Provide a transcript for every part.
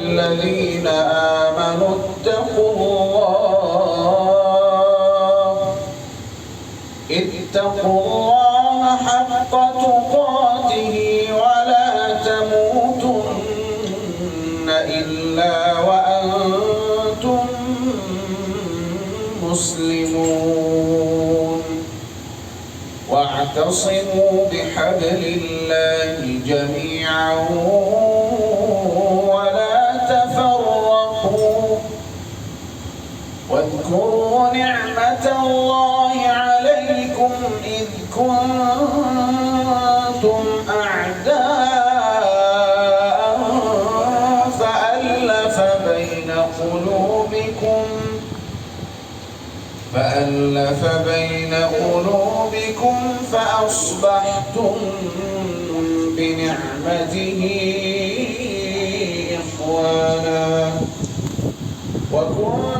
الذين آمنوا اتقوا الله حق تقاته ولا تموتن إلا وأنتم مسلمون واعتصموا بحبل الله جميعا ولا تفرقوا واذكروا نعمة الله عليكم إذ كنتم أعداء فألف بين قلوبكم فأصبحتم بنعمته إخوانا وكنتم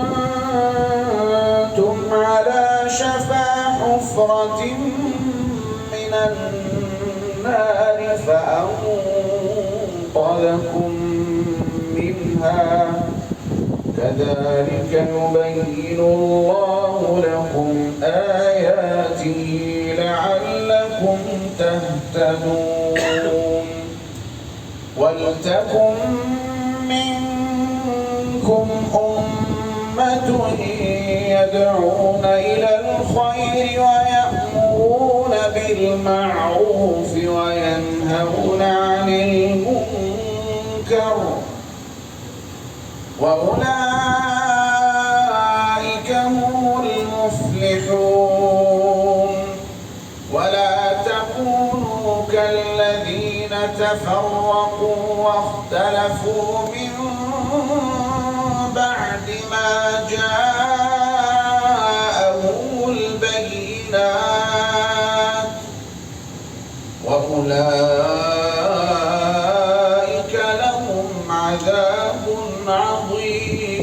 على شفا حفرة من النار فأنقذكم منها كذلك يبين الله لكم آياته لعلكم تهتدون ولتكن منكم أمة يدعون إلى الخير ويأمرون بالمعروف وينهون عن المنكر وأولئك هم المفلحون ولا تكونوا كالذين تفرقوا واختلفوا من بعد ما جاءهم البينات وأولئك لهم عذاب عظيم.